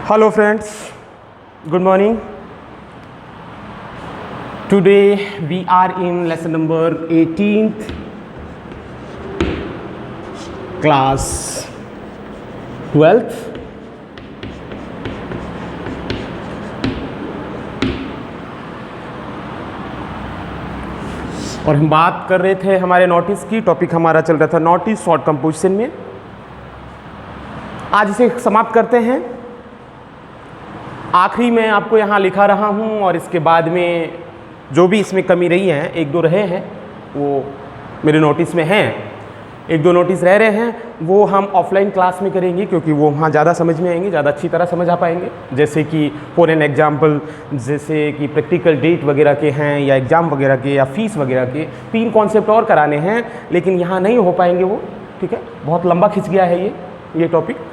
Hello friends, good morning. Today we are in lesson number 18th, class 12th. और हम बात कर रहे थे हमारे नोटिस की। टॉपिक हमारा चल रहा था नोटिस शॉर्ट कंपोजिशन में। आज इसे समाप्त करते हैं। आखिरी में आपको यहाँ लिखा रहा हूँ और इसके बाद में जो भी इसमें कमी रही है, एक दो रहे हैं वो मेरे नोटिस में हैं, एक दो नोटिस रह रहे हैं, वो हम ऑफलाइन क्लास में करेंगे क्योंकि वो वहाँ ज़्यादा समझ में आएंगे, ज़्यादा अच्छी तरह समझ आ पाएंगे। जैसे कि फॉर एन एग्जाम्पल, जैसे कि प्रैक्टिकल डेट वगैरह के हैं या एग्ज़ाम वगैरह के या फीस वगैरह के 3 कॉन्सेप्ट और कराने हैं, लेकिन यहाँ नहीं हो पाएंगे वो। ठीक है, बहुत लंबा खिंच गया है ये टॉपिक।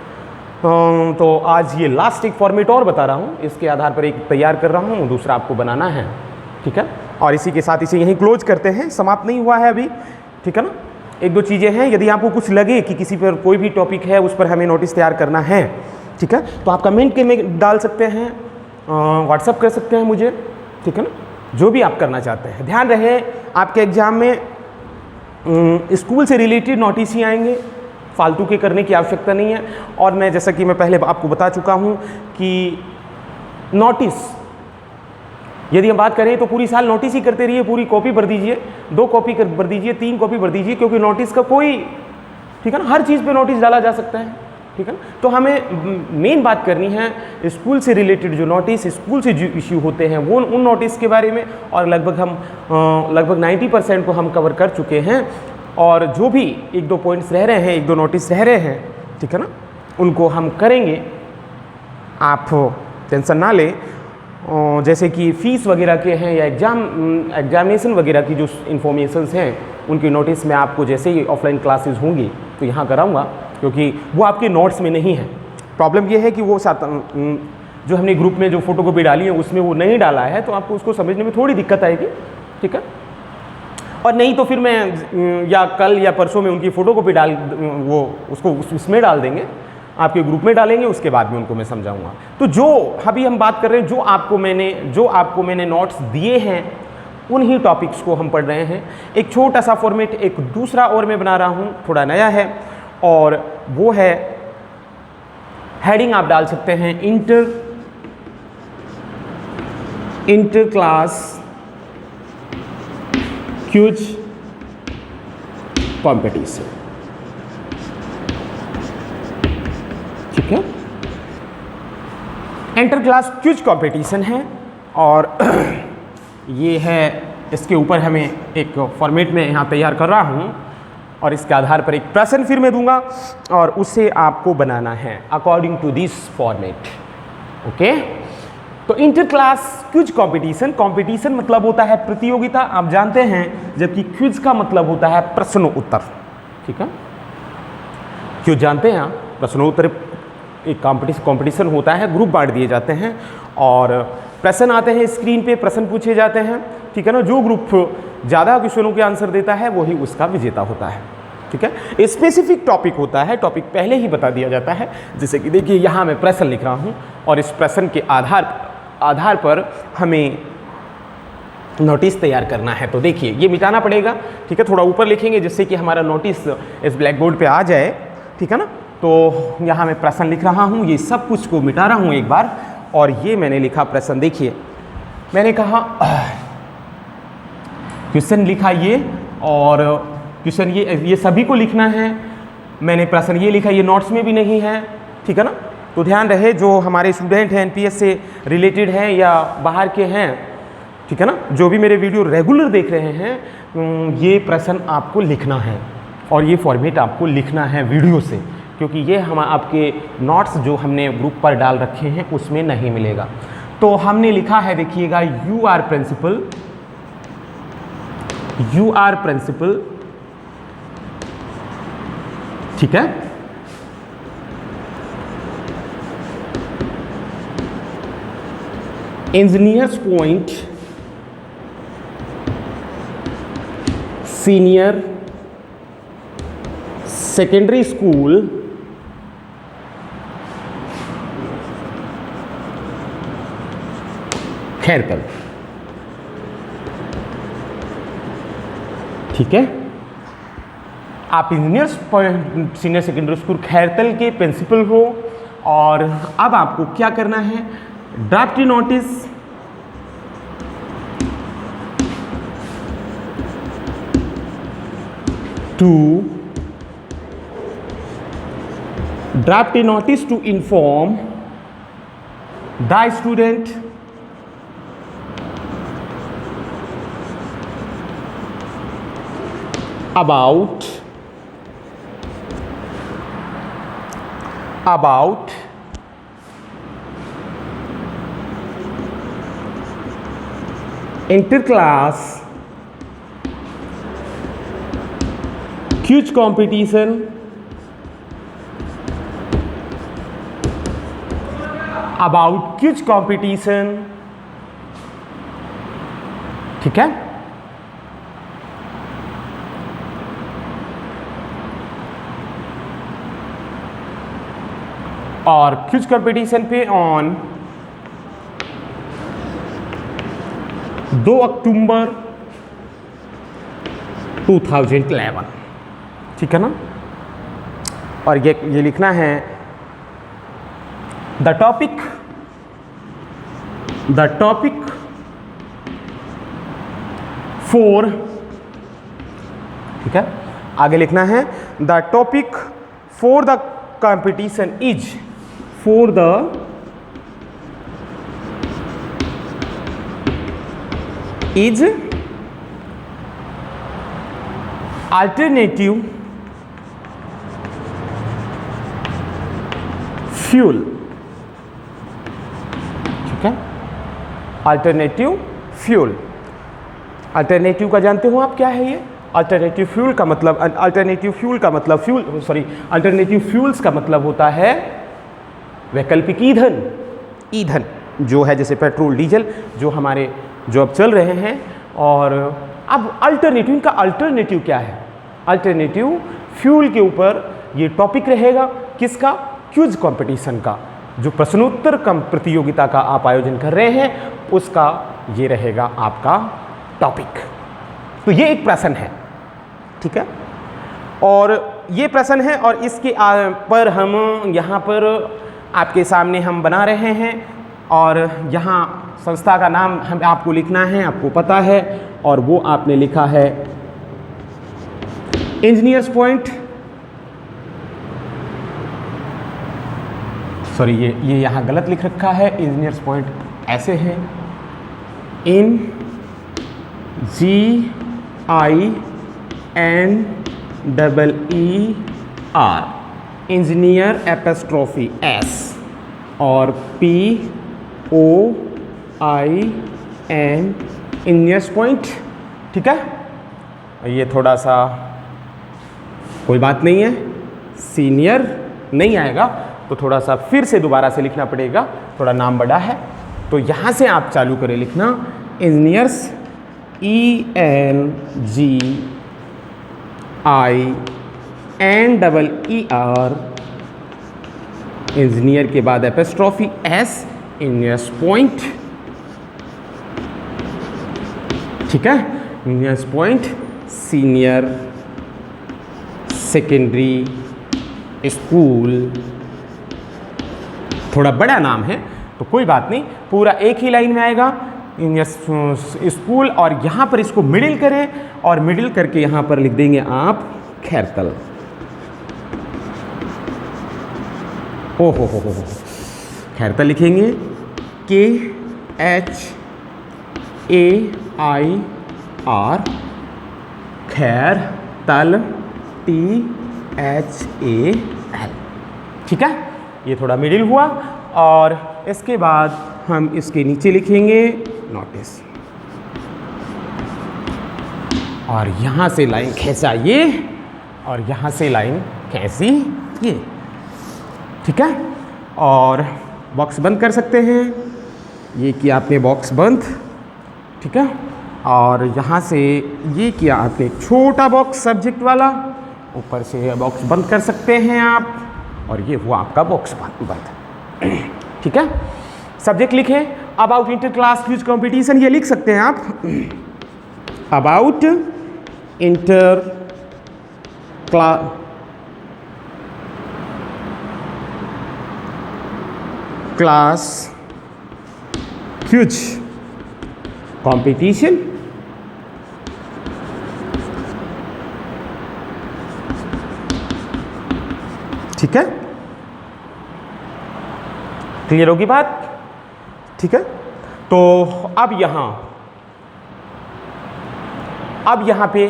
तो आज ये लास्ट एक फॉर्मेट और बता रहा हूँ, इसके आधार पर एक तैयार कर रहा हूँ, दूसरा आपको बनाना है। ठीक है, और इसी के साथ इसे यहीं क्लोज करते हैं, समाप्त नहीं हुआ है अभी। ठीक है ना, एक दो चीज़ें हैं। यदि आपको कुछ लगे कि किसी पर कोई भी टॉपिक है उस पर हमें नोटिस तैयार करना है, ठीक है, तो आप कमेंट के में डाल सकते हैं, व्हाट्सअप कर सकते हैं मुझे। ठीक है ना, जो भी आप करना चाहते हैं। ध्यान रहे आपके एग्जाम में स्कूल से रिलेटेड नोटिस ही आएंगे, फालतू के करने की आवश्यकता नहीं है। और मैं जैसा कि मैं पहले आपको बता चुका हूँ कि नोटिस यदि हम बात करें तो पूरी साल नोटिस ही करते रहिए, पूरी कॉपी भर दीजिए, 2 कॉपी भर दीजिए, 3 कॉपी भर दीजिए, क्योंकि नोटिस का कोई, ठीक है ना, हर चीज़ पे नोटिस डाला जा सकता है। ठीक है ना, तो हमें मेन बात करनी है स्कूल से रिलेटेड जो नोटिस स्कूल से जो इश्यू होते हैं वो उन नोटिस के बारे में। और लगभग 90% को हम कवर कर चुके हैं। और जो भी 1-2 पॉइंट्स रह रहे हैं, 1-2 नोटिस रह रहे हैं, ठीक है ना, उनको हम करेंगे। आप टेंशन ना लें। जैसे कि फ़ीस वगैरह के हैं या एग्जामिनेशन वगैरह की जो इन्फॉर्मेशंस हैं, उनकी नोटिस में आपको जैसे ही ऑफलाइन क्लासेस होंगी तो यहाँ कराऊंगा, क्योंकि वो आपके नोट्स में नहीं है। प्रॉब्लम ये है कि वो जो हमने ग्रुप में जो फोटोकॉपी डाली है उसमें वो नहीं डाला है, तो आपको उसको समझने में थोड़ी दिक्कत आएगी। ठीक है, और नहीं तो फिर मैं या कल या परसों में उनकी फ़ोटोकॉपी वो उसको उसमें डाल देंगे, आपके ग्रुप में डालेंगे, उसके बाद में उनको मैं समझाऊंगा। तो जो अभी हम बात कर रहे हैं, जो आपको मैंने नोट्स दिए हैं, उन्हीं टॉपिक्स को हम पढ़ रहे हैं। एक छोटा सा फॉर्मेट एक दूसरा और मैं बना रहा हूँ, थोड़ा नया है, और वो है हेडिंग आप डाल सकते हैं इंटर क्लास क्विज कंपटीशन। ठीक है, इंटर क्लास क्विज कंपटीशन है, और ये है, इसके ऊपर हमें एक फॉर्मेट में यहाँ तैयार कर रहा हूँ, और इसके आधार पर एक प्रश्न फिर मैं दूंगा और उससे आपको बनाना है according to this format. Okay, तो इंटर क्लास क्विज कंपटीशन मतलब होता है प्रतियोगिता, आप जानते हैं, जबकि क्विज का मतलब होता है प्रश्नोत्तर। ठीक है, क्यों जानते हैं आप, प्रश्नोत्तर एक कंपटीशन होता है, ग्रुप बांट दिए जाते हैं और प्रश्न आते हैं स्क्रीन पे, प्रश्न पूछे जाते हैं। ठीक है ना, जो ग्रुप ज़्यादा क्वेश्चनों के आंसर देता है वही उसका विजेता होता है। ठीक है, स्पेसिफिक टॉपिक होता है, टॉपिक पहले ही बता दिया जाता है। जैसे कि देखिए यहाँ मैं प्रश्न लिख रहा हूँ और इस प्रश्न के आधार पर हमें नोटिस तैयार करना है। तो देखिए ये मिटाना पड़ेगा। ठीक है, थोड़ा ऊपर लिखेंगे जिससे कि हमारा नोटिस इस ब्लैक बोर्ड पे आ जाए। ठीक है ना, तो यहाँ मैं प्रश्न लिख रहा हूँ, ये सब कुछ को मिटा रहा हूँ एक बार, और ये मैंने लिखा प्रश्न। देखिए मैंने कहा क्वेश्चन लिखा ये, और क्वेश्चन ये सभी को लिखना है। मैंने प्रश्न ये लिखा, ये नोट्स में भी नहीं है। ठीक है ना, तो ध्यान रहे जो हमारे स्टूडेंट हैं एनपीएस से रिलेटेड हैं या बाहर के हैं, ठीक है ना, जो भी मेरे वीडियो रेगुलर देख रहे हैं, ये प्रश्न आपको लिखना है और ये फॉर्मेट आपको लिखना है वीडियो से, क्योंकि ये हम आपके नोट्स जो हमने ग्रुप पर डाल रखे हैं उसमें नहीं मिलेगा। तो हमने लिखा है, देखिएगा, यू आर प्रिंसिपल। ठीक है, engineers point senior secondary school Khairtal. ठीक है, आप engineers senior secondary school Khairtal के प्रिंसिपल हो और अब आपको क्या करना है, draft notice to draft a notice to inform the student about inter-class quiz competition ठीक है। और क्विज कंपटीशन पे ऑन 2 अक्टूबर 2011, ठीक है ना। और ये लिखना है द टॉपिक फॉर, ठीक है, आगे लिखना है the topic for the competition is alternative fuel, ठीक है, अल्टरनेटिव फ्यूल। अल्टरनेटिव का जानते हो आप क्या है ये? अल्टरनेटिव फ्यूल का मतलब अल्टरनेटिव फ्यूल्स का मतलब होता है वैकल्पिक ईंधन जो है, जैसे पेट्रोल डीजल जो अब चल रहे हैं। और अब अल्टरनेटिव का अल्टरनेटिव क्या है? अल्टरनेटिव फ्यूल के ऊपर ये टॉपिक रहेगा, किसका? क्विज कंपटीशन का, जो प्रश्नोत्तर प्रतियोगिता का आप आयोजन कर रहे हैं उसका ये रहेगा आपका टॉपिक। तो ये एक प्रश्न है, ठीक है, और ये प्रश्न है और इसके पर हम यहाँ पर आपके सामने हम बना रहे हैं और यहाँ संस्था का नाम हम आपको लिखना है, आपको पता है, और वो आपने लिखा है इंजीनियर्स पॉइंट, सॉरी ये यहाँ गलत लिख रखा है, इंजीनियर्स पॉइंट ऐसे है, इन GINEER, इंजीनियर एपोस्ट्रोफी S और POIN, इंजीनियर्स पॉइंट, ठीक है। ये थोड़ा सा कोई बात नहीं है, सीनियर नहीं आएगा तो थोड़ा सा फिर से दोबारा से लिखना पड़ेगा, थोड़ा नाम बड़ा है। तो यहाँ से आप चालू करें लिखना इंजीनियर्स ENGINEER, इंजीनियर के बाद एपोस्ट्रोफी S, इंजीनियर्स पॉइंट, ठीक है, engineers point senior secondary school. थोड़ा बड़ा नाम है तो कोई बात नहीं, पूरा एक ही लाइन में आएगा इंजीनियर्स स्कूल, और यहाँ पर इसको मिडिल करें और मिडिल करके यहाँ पर लिख देंगे आप खैरतल। ओ हो खैरतल लिखेंगे KHAIR, खैरतल THAL, ठीक है। ये थोड़ा मिडिल हुआ और इसके बाद हम इसके नीचे लिखेंगे नोटिस, और यहाँ से लाइन खींचा ये और यहाँ से लाइन खींची ये, ठीक है। और बॉक्स बंद कर सकते हैं, ये किया आपने बॉक्स बंद, ठीक है। और यहाँ से ये किया आपने छोटा बॉक्स सब्जेक्ट वाला, ऊपर से बॉक्स बंद कर सकते हैं आप, और ये हुआ आपका बॉक्स बंद, ठीक है। सब्जेक्ट लिखें about inter class quiz competition ये लिख सकते हैं आप, about inter class quiz competition. ठीक है, क्लियर होगी बात? ठीक है, तो अब यहां पे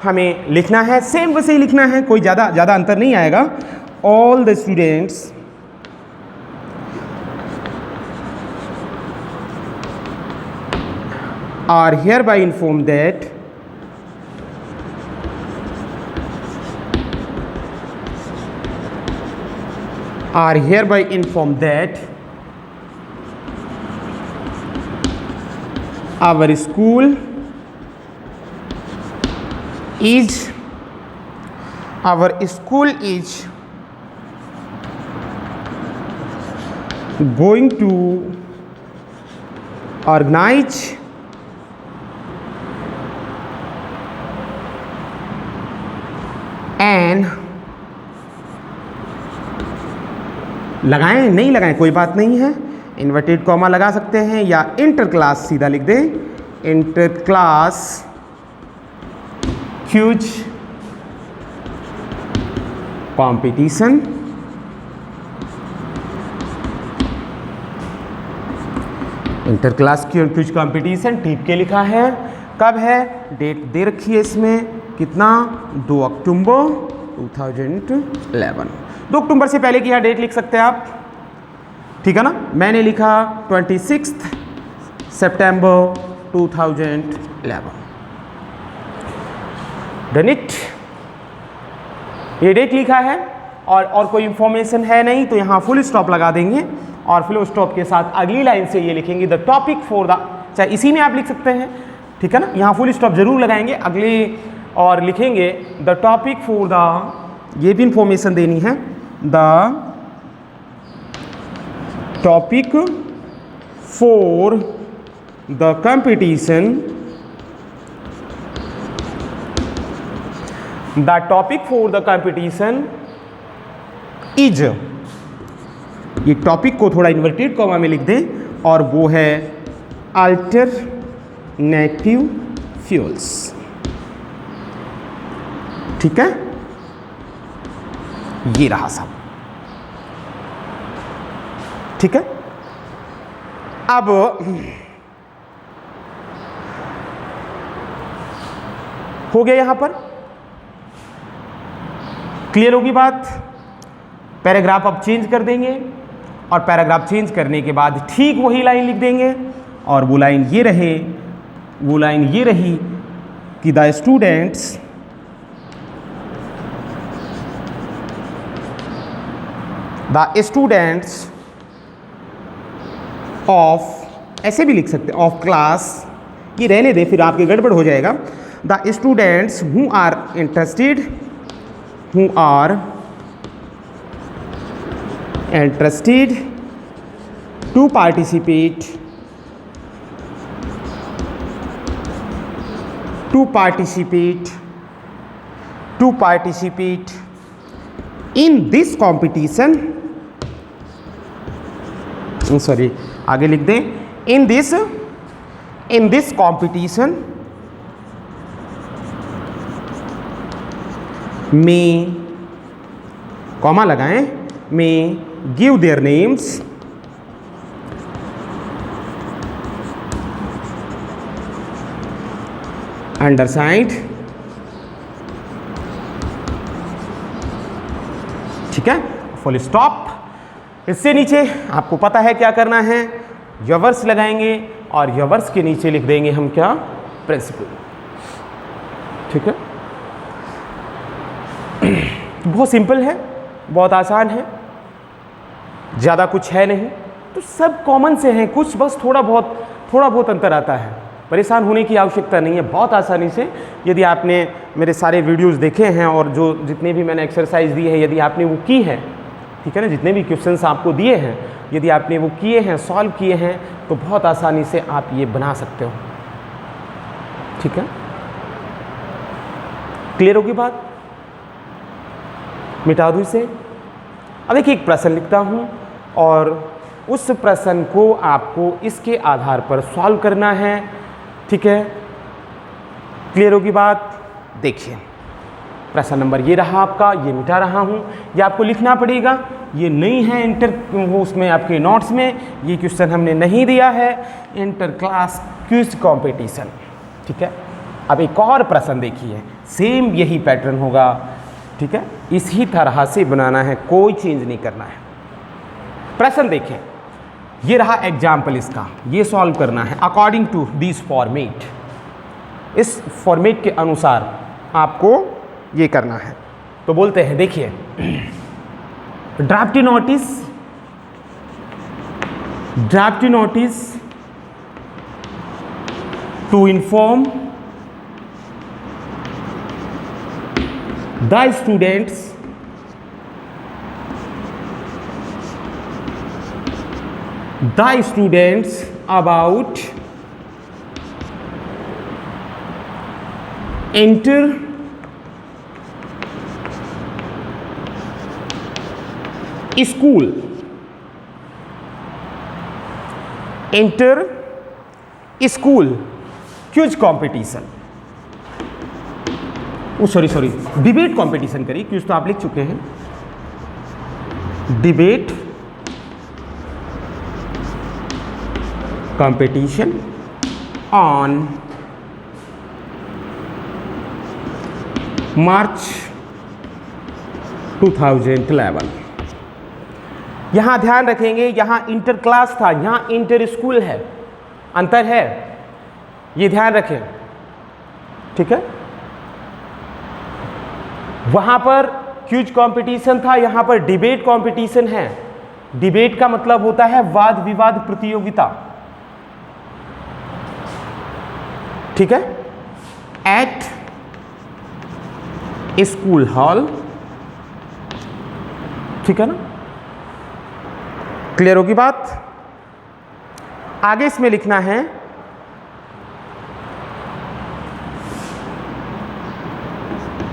हमें लिखना है, सेम वैसे ही लिखना है, कोई ज़्यादा अंतर नहीं आएगा। All the students are hereby informed that our school is going to organize and लगाएं नहीं लगाएं कोई बात नहीं है, इन्वर्टेड कॉमा लगा सकते हैं या इंटर क्लास सीधा लिख दें, inter class quiz competition. Inter class quiz competition ठीक के लिखा है। कब है? डेट दे रखी है इसमें, कितना? 2 अक्टूबर 2011। 2 अक्टूबर से पहले की यहाँ डेट लिख सकते हैं आप, ठीक है ना? मैंने लिखा 26 सितंबर 2011। डन इट, ये डेट लिखा है और कोई इंफॉर्मेशन है नहीं, तो यहाँ फुल स्टॉप लगा देंगे और फुल स्टॉप के साथ अगली लाइन से ये लिखेंगे द टॉपिक फॉर द, चाहे इसी में आप लिख सकते हैं, ठीक है ना? यहाँ फुल स्टॉप जरूर लगाएंगे अगले और लिखेंगे द टॉपिक फॉर द, ये भी इंफॉर्मेशन देनी है, the topic for the competition, the topic for the competition is, ये टॉपिक को थोड़ा इन्वर्टेड कॉमा में लिख दें और वो है अल्टरनेटिव फ्यूल्स। ठीक है, ये रहा सब। ठीक है, अब हो गया यहां पर, क्लियर होगी बात? पैराग्राफ अब चेंज कर देंगे और पैराग्राफ चेंज करने के बाद ठीक वही लाइन लिख देंगे और वो लाइन ये रही कि द स्टूडेंट्स ऑफ, ऐसे भी लिख सकते हैं, ऑफ क्लास, ये रहने दे फिर आपके गड़बड़ हो जाएगा। The students who are interested to participate in this competition, sorry आगे लिख दें, in this competition may, comma लगाएं, may give their names undersigned। ठीक है, फुल स्टॉप। इससे नीचे आपको पता है क्या करना है, यवर्स लगाएंगे और यवर्स के नीचे लिख देंगे हम क्या? प्रिंसिपल। ठीक है, बहुत सिंपल है, बहुत आसान है, ज़्यादा कुछ है नहीं, तो सब कॉमन से हैं, कुछ बस थोड़ा बहुत अंतर आता है। परेशान होने की आवश्यकता नहीं है, बहुत आसानी से यदि आपने मेरे सारे वीडियोस देखे हैं और जितने भी मैंने एक्सरसाइज दी है यदि आपने वो की है, ठीक है ना, जितने भी क्वेश्चंस आपको दिए हैं यदि आपने वो किए हैं, सॉल्व किए हैं, तो बहुत आसानी से आप ये बना सकते हो। ठीक है, क्लियर होगी बात? मिटा दूँ इसे। अब देखिए, एक प्रश्न लिखता हूँ और उस प्रश्न को आपको इसके आधार पर सॉल्व करना है। ठीक है, क्लियर होगी बात? देखिए, प्रश्न नंबर ये रहा आपका, ये मिटा रहा हूँ, ये आपको लिखना पड़ेगा, ये नहीं है इंटर वो उसमें आपके नोट्स में, ये क्वेश्चन हमने नहीं दिया है, इंटर क्लास क्विज कंपटीशन। ठीक है, अब एक और प्रश्न देखिए, सेम यही पैटर्न होगा। ठीक है, इसी तरह से बनाना है, कोई चेंज नहीं करना है। प्रश्न देखें, ये रहा एग्जाम्पल इसका, ये सॉल्व करना है अकॉर्डिंग टू दिस फॉर्मेट। इस फॉर्मेट के अनुसार आपको ये करना है। तो बोलते हैं, देखिए, draft notice to inform the students about enter school quiz competition. Sorry debate competition करिए, क्विज तो आप लिख चुके हैं। Debate competition on March 2011। यहाँ ध्यान रखेंगे, यहाँ इंटर क्लास था, यहाँ इंटर स्कूल है, अंतर है, ये ध्यान रखें। ठीक है, वहाँ पर क्विज कंपटीशन था, यहाँ पर डिबेट कंपटीशन है। डिबेट का मतलब होता है वाद विवाद प्रतियोगिता। ठीक है, एट स्कूल हॉल। ठीक है ना, क्लियर होगी बात? आगे इसमें लिखना है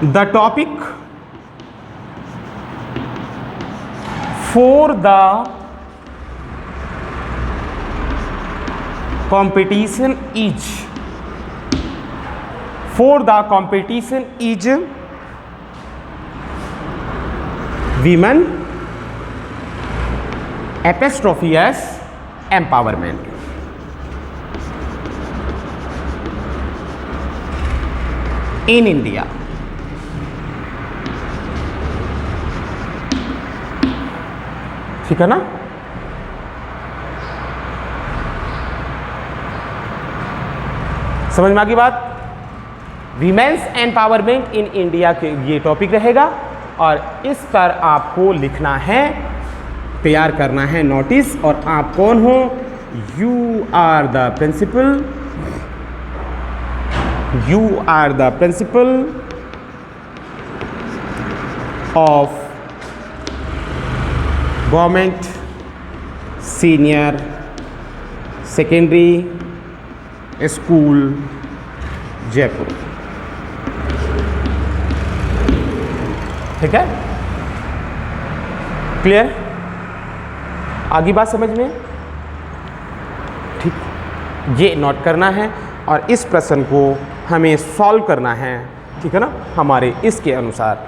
the topic for the competition is women apostrophe s empowerment। in India। ठीक है ना, समझ में आ गई बात? वीमेंस एम्पावरमेंट इन इंडिया के ये टॉपिक रहेगा और इस पर आपको लिखना है, तैयार करना है नोटिस। और आप कौन हो? You are the principal of government senior secondary school Jaipur. ठीक है, क्लियर? आगे बात समझ में? ठीक, ये नोट करना है और इस प्रश्न को हमें सॉल्व करना है। ठीक है ना, हमारे इसके अनुसार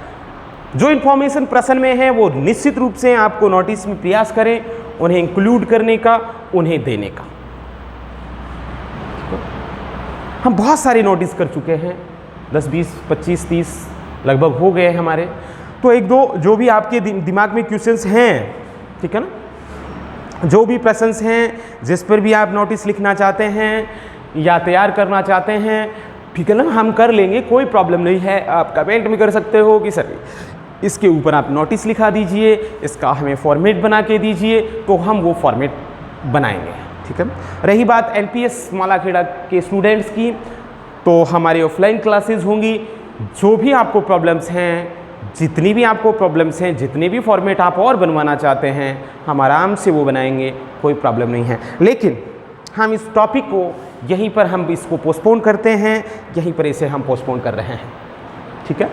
जो इन्फॉर्मेशन प्रश्न में है वो निश्चित रूप से आपको नोटिस में प्रयास करें उन्हें इंक्लूड करने का, उन्हें देने का। हम बहुत सारे नोटिस कर चुके हैं, 10, 20, 25, 30 लगभग हो गए हमारे। तो एक दो जो भी आपके दिमाग में क्वेश्चंस हैं, ठीक है ना, जो भी प्रश्न हैं जिस पर भी आप नोटिस लिखना चाहते हैं या तैयार करना चाहते हैं, ठीक है ना, हम कर लेंगे, कोई प्रॉब्लम नहीं है। आप कमेंट में कर सकते हो कि सर इसके ऊपर आप नोटिस लिखा दीजिए, इसका हमें फॉर्मेट बना के दीजिए, तो हम वो फॉर्मेट बनाएंगे। ठीक है। रही बात एलपीएस मालाखेड़ा के स्टूडेंट्स की, तो हमारी ऑफलाइन क्लासेस होंगी। जो भी आपको प्रॉब्लम्स हैं जितनी भी आपको प्रॉब्लम्स हैं, जितने भी फॉर्मेट आप और बनवाना चाहते हैं, हम आराम से वो बनाएंगे, कोई प्रॉब्लम नहीं है। लेकिन हम इस टॉपिक को यहीं पर हम इसको पोस्टपोन करते हैं, यहीं पर इसे हम पोस्टपोन कर रहे हैं, ठीक है।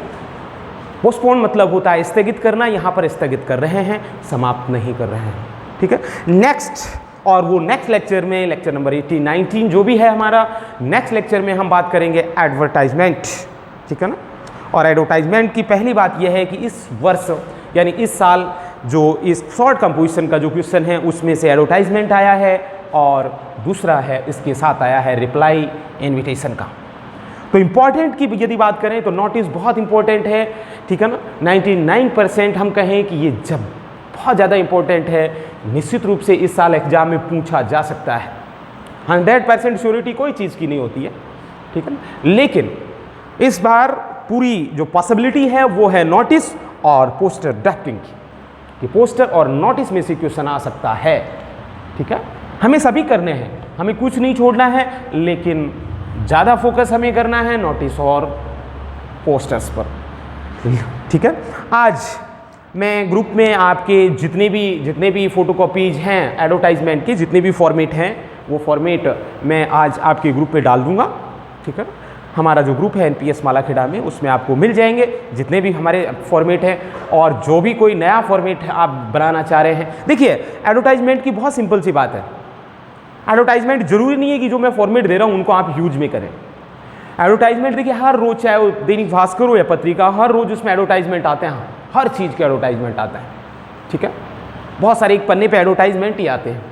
पोस्टपोन मतलब होता है स्थगित करना, यहाँ पर स्थगित कर रहे हैं, समाप्त नहीं कर रहे हैं, ठीक है। नेक्स्ट, और वो नेक्स्ट लेक्चर में, लेक्चर नंबर 18, 19 जो भी है हमारा, नेक्स्ट लेक्चर में हम बात करेंगे एडवर्टाइजमेंट, ठीक है ना। और एडवर्टाइजमेंट की पहली बात यह है कि इस वर्ष यानी इस साल जो इस शॉर्ट कंपोजिशन का जो क्वेश्चन है उसमें से एडवर्टाइजमेंट आया है, और दूसरा है इसके साथ आया है रिप्लाई इन्विटेशन का। तो इम्पॉर्टेंट की यदि बात करें तो नोटिस बहुत इंपॉर्टेंट है, ठीक है ना। 99% हम कहें कि ये जब बहुत ज़्यादा इंपॉर्टेंट है, निश्चित रूप से इस साल एग्जाम में पूछा जा सकता है। 100% श्योरिटी कोई चीज़ की नहीं होती है, ठीक है ना। लेकिन इस बार पूरी जो पॉसिबिलिटी है वो है नोटिस और पोस्टर ड्राफ्टिंग की, कि पोस्टर और नोटिस में से क्वेश्चन आ सकता है, ठीक है। हमें सभी करने हैं, हमें कुछ नहीं छोड़ना है, लेकिन ज़्यादा फोकस हमें करना है नोटिस और पोस्टर्स पर, ठीक है। आज मैं ग्रुप में आपके जितने भी फोटोकॉपीज हैं एडवर्टाइजमेंट के, जितने भी फॉर्मेट हैं, वो फॉर्मेट मैं आज आपके ग्रुप में डाल दूंगा, ठीक है। हमारा जो ग्रुप है एनपीएस मालाखेड़ा में, उसमें आपको मिल जाएंगे जितने भी हमारे फॉर्मेट हैं, और जो भी कोई नया फॉर्मेट आप बनाना चाह रहे हैं। देखिए, एडवर्टाइजमेंट की बहुत सिंपल सी बात है। एडवर्टाइजमेंट जरूरी नहीं है कि जो मैं फॉर्मेट दे रहा हूँ उनको आप यूज में करें। एडवर्टाइजमेंट देखिए हर रोज, चाहे वो दैनिक भास्कर हो या पत्रिका, हर रोज उसमें एडवर्टाइजमेंट आते हैं, हर चीज़ के एडवर्टाइजमेंट आता है, ठीक है। बहुत सारे एक पन्ने पे एडवर्टाइजमेंट ही आते हैं,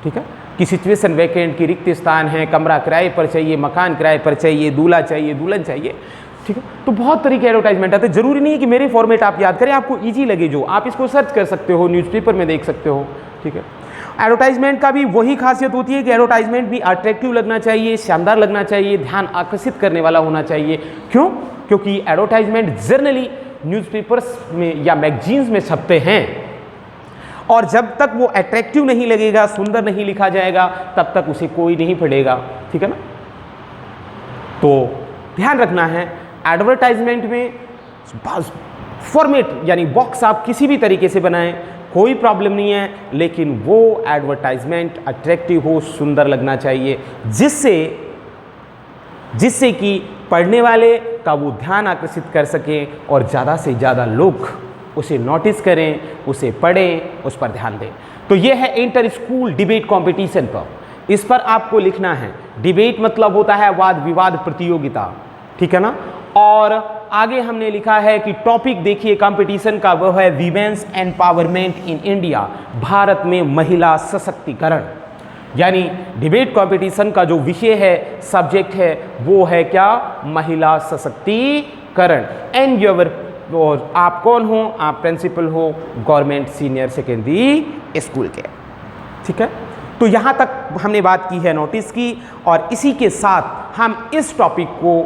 ठीक है। कि सिचुएशन वैकेंट, की रिक्त स्थान है, कमरा किराए पर चाहिए, मकान किराए पर चाहिए, दूल्हा चाहिए, दुल्हन चाहिए, ठीक है। तो बहुत तरीके के एडवर्टाइजमेंट आते हैं। जरूरी नहीं है कि मेरे फॉर्मेट आप याद करें, आपको ईजी लगे जो, आप इसको सर्च कर सकते हो, न्यूज़पेपर में देख सकते हो, ठीक है। एडवर्टाइजमेंट का भी वही खासियत होती है कि एडवर्टाइजमेंट भी अट्रैक्टिव लगना चाहिए, शानदार लगना चाहिए, ध्यान आकर्षित करने वाला होना चाहिए। क्यों? क्योंकि एडवर्टाइजमेंट जनरली न्यूज़पेपर्स में या मैगजीन्स में छपते हैं, और जब तक वो अट्रैक्टिव नहीं लगेगा, सुंदर नहीं लिखा जाएगा, तब तक उसे कोई नहीं पढ़ेगा, ठीक है ना। तो ध्यान रखना है, एडवर्टाइजमेंट में फॉर्मेट यानी बॉक्स आप किसी भी तरीके से बनाएं, कोई प्रॉब्लम नहीं है, लेकिन वो एडवर्टाइजमेंट अट्रैक्टिव हो, सुंदर लगना चाहिए, जिससे कि पढ़ने वाले का वो ध्यान आकर्षित कर सकें और ज़्यादा से ज़्यादा लोग उसे नोटिस करें, उसे पढ़ें, उस पर ध्यान दें। तो ये है इंटर स्कूल डिबेट कंपटीशन पर, इस पर आपको लिखना है। डिबेट मतलब होता है वाद विवाद प्रतियोगिता, ठीक है ना। और आगे हमने लिखा है कि टॉपिक देखिए कंपटीशन का, वो है women's empowerment in India, Bharat में महिला सशक्तिकरण। यानी डिबेट कंपटीशन का जो विषय है, सब्जेक्ट है, वो है क्या? महिला सशक्तिकरण। एंड योर, और आप कौन हो? आप प्रिंसिपल हो गवर्नमेंट सीनियर सेकेंडरी स्कूल के, ठीक है। तो यहाँ तक हमने बात की है नोटिस की, और इसी के साथ हम इस टॉपिक को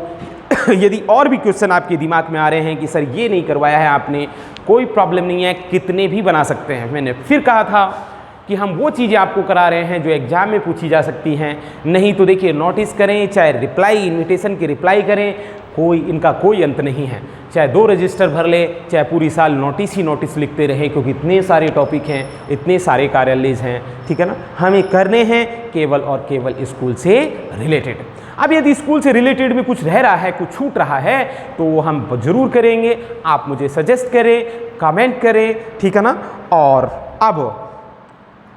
यदि और भी क्वेश्चन आपके दिमाग में आ रहे हैं कि सर ये नहीं करवाया है आपने, कोई प्रॉब्लम नहीं है, कितने भी बना सकते हैं। मैंने फिर कहा था कि हम वो चीज़ें आपको करा रहे हैं जो एग्जाम में पूछी जा सकती हैं। नहीं तो देखिए, नोटिस करें, चाहे रिप्लाई इन्विटेशन की रिप्लाई करें, इनका कोई अंत नहीं है। चाहे 2 रजिस्टर भर ले, चाहे पूरी साल नोटिस ही नोटिस लिखते रहे, क्योंकि इतने सारे टॉपिक हैं, इतने सारे कार्यालय हैं, ठीक है ना। हमें करने हैं केवल और केवल स्कूल से रिलेटेड। अब यदि स्कूल से रिलेटेड में कुछ रह रहा है, कुछ छूट रहा है, तो वो हम जरूर करेंगे। आप मुझे सजेस्ट करें, कमेंट करें, ठीक है ना। और अब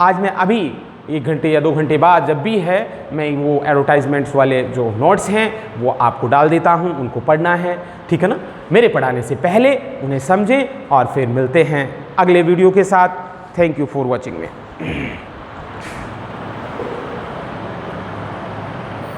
आज मैं अभी 1 घंटे या 2 घंटे बाद जब भी है, मैं वो एडवर्टाइजमेंट्स वाले जो नोट्स हैं वो आपको डाल देता हूँ, उनको पढ़ना है, ठीक है ना। मेरे पढ़ाने से पहले उन्हें समझें, और फिर मिलते हैं अगले वीडियो के साथ। Thank you for watching me.